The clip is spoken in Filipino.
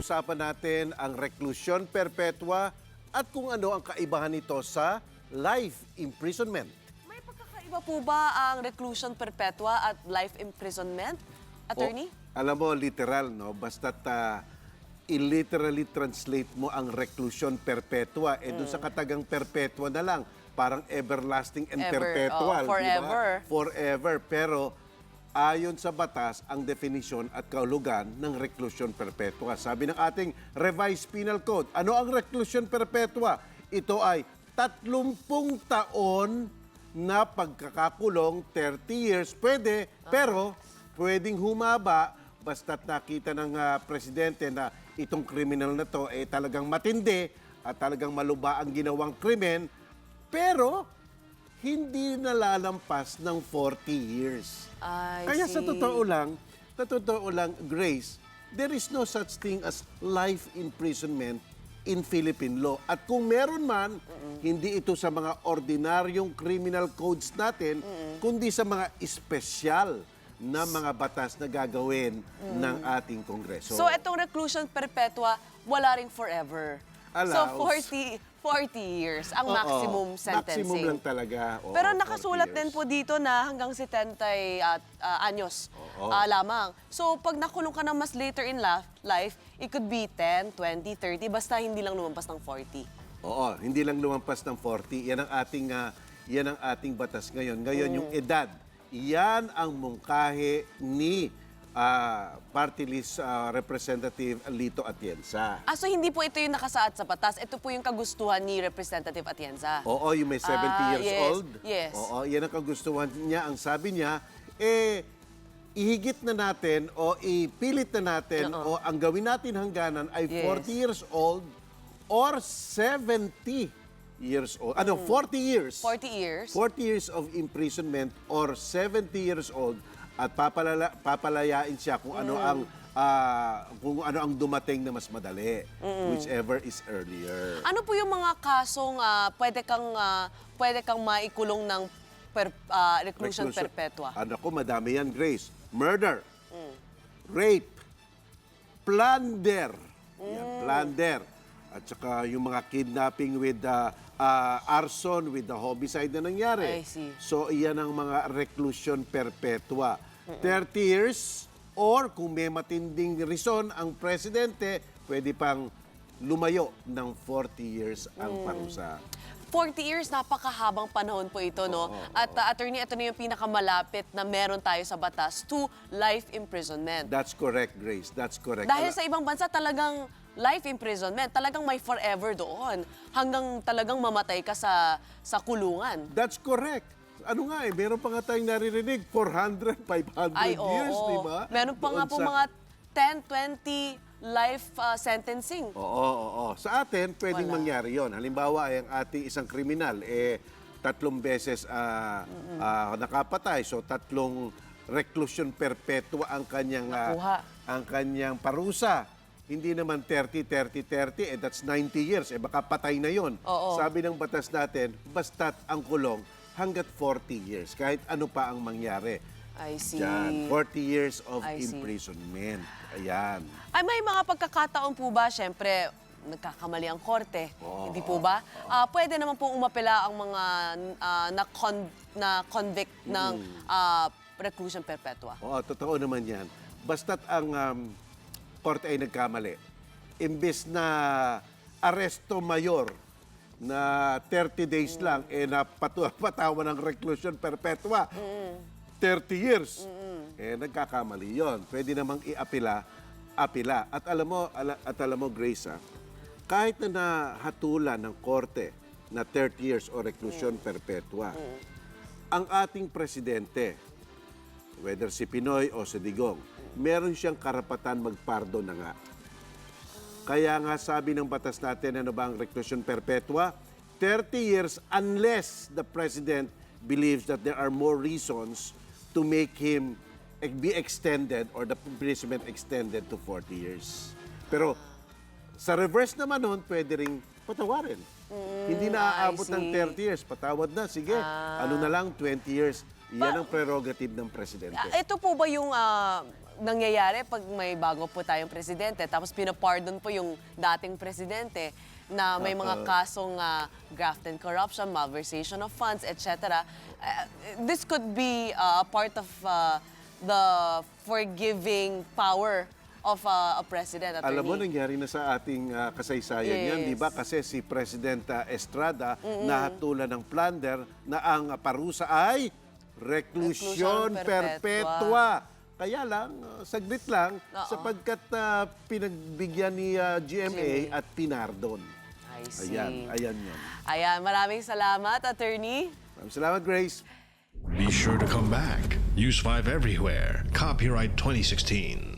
Pag-uusapan natin ang reklusyon perpetua at kung ano ang kaibahan nito sa life imprisonment. May pagkakaiba po ba ang reclusion perpetua at life imprisonment, attorney? Alam mo, literal, no? Basta't i-literally translate mo ang reclusion perpetua, dun sa katagang perpetua na lang, parang everlasting and Ever, perpetual. forever. Diba? Forever. Pero ayon sa batas, ang definisyon at kahulugan ng reclusion perpetua. Sabi ng ating Revised Penal Code, ano ang reclusion perpetua? Ito ay 30 taon na pagkakakulong, 30 years. Pwede, pero pwedeng humaba basta't nakita ng presidente na itong kriminal na to ay talagang matindi at talagang maluba ang ginawang krimen, pero hindi nalalampas ng 40 years. Kaya sa totoo lang, Grace, there is no such thing as life imprisonment in Philippine law. At kung meron man, hindi ito sa mga ordinaryong criminal codes natin, kundi sa mga espesyal na mga batas na gagawin ng ating Kongreso. So, itong reclusion perpetua, wala ring forever. So, Allows. 40 years ang maximum sentencing. Maximum lang talaga. Oo, Pero nakasulat 40 din years. po dito na hanggang 70 anyos Oo. lamang. So, pag nakulong ka na mas later in life, it could be 10, 20, 30, basta hindi lang lumampas ng 40. Oo, hindi lang lumampas ng 40. Yan ang ating batas ngayon. Ngayon, yung edad, yan ang mungkahi ni Party List Representative Lito Atienza. So hindi po ito yung nakasaad sa batas. Ito po yung kagustuhan ni Representative Atienza. Oo, yung may 70 years yes, old. yes. Oo, yan ang kagustuhan niya. Ang sabi niya, ihigit na natin o ipilit na natin o ang gawin natin hangganan ay 40 years old or 70 years old. 40 years. 40 years. 40 years of imprisonment or 70 years old at papalayain siya kung ano ang dumating na mas madali, whichever is earlier. Ano po yung mga kasong pwede kang maikulong ng reclusion perpetua? Ko, madami yan, Grace. Murder, rape, plunder. Yan, plunder. At saka yung mga kidnapping with arson, with the homicide na nangyari. I see. So, iyan ang mga reclusion perpetua. 30 years or kung may matinding reason ang presidente, pwede pang lumayo ng 40 years ang parusa. 40 years, napakahabang panahon po ito, no? At attorney, ito na yung pinakamalapit na meron tayo sa batas to life imprisonment. That's correct, Grace. That's correct. Dahil sa ibang bansa, talagang life imprisonment, talagang may forever doon. Hanggang talagang mamatay ka sa kulungan. That's correct. Ano nga meron pa nga tayong naririnig, 400, 500 years, di ba? Meron pa nga po mga 10, 20 life sentencing. Oo. Sa atin, pwedeng mangyari yon. Halimbawa, ang ating isang kriminal, 3 beses nakapatay. So, 3 reclusion perpetua ang kanyang parusa. Hindi naman 30, that's 90 years. Baka patay na yon. Sabi ng batas natin, basta't ang kulong hanggat 40 years. Kahit ano pa ang mangyari. I see. Diyan, 40 years of imprisonment. Ayan. Ay, may mga pagkakataon po ba, syempre, nagkakamali ang korte, hindi po ba? Pwede naman pong umapela ang mga na-convict ng reclusion perpetua. Oo, totoo naman yan. Basta't ang korte ay nagkamali. Imbes na aresto mayor na 30 days lang, napatawa ng reclusion perpetua. 30 years. Nagkakamali yon. Pwede namang apila. At alam mo, Grace, kahit na nahatulan ng korte na 30 years o reclusion perpetua, ang ating presidente, whether si Pinoy o si Digong, meron siyang karapatan magpardon na nga. Kaya nga sabi ng batas natin, ano ba ang reclusion perpetua? 30 years unless the president believes that there are more reasons to make him be extended or the imprisonment extended to 40 years. Pero sa reverse naman nun, pwede ring patawarin. Hindi na aabot ng 30 years. Patawad na, sige. Ano na lang, 20 years. Yan ang prerogative ng presidente. Ito po ba yung nangyayari pag may bago po tayong presidente, tapos pinapardon po yung dating presidente na may mga kasong graft and corruption, malversation of funds, etc. This could be a part of the forgiving power of a president. Alam mo, Attorney. nangyari na sa ating kasaysayan yan, Yes. di ba? Kasi si President Estrada nahatulan ng plunder na ang parusa ay reclusion Reclusion perpetua. Kaya lang, saglit lang, Oo. sapagkat pinagbigyan ni GMA at pinardon. I see. Ayan yan. Ayan, maraming salamat, Attorney. Maraming salamat, Grace. Be sure to come back. Use 5 everywhere. Copyright 2016.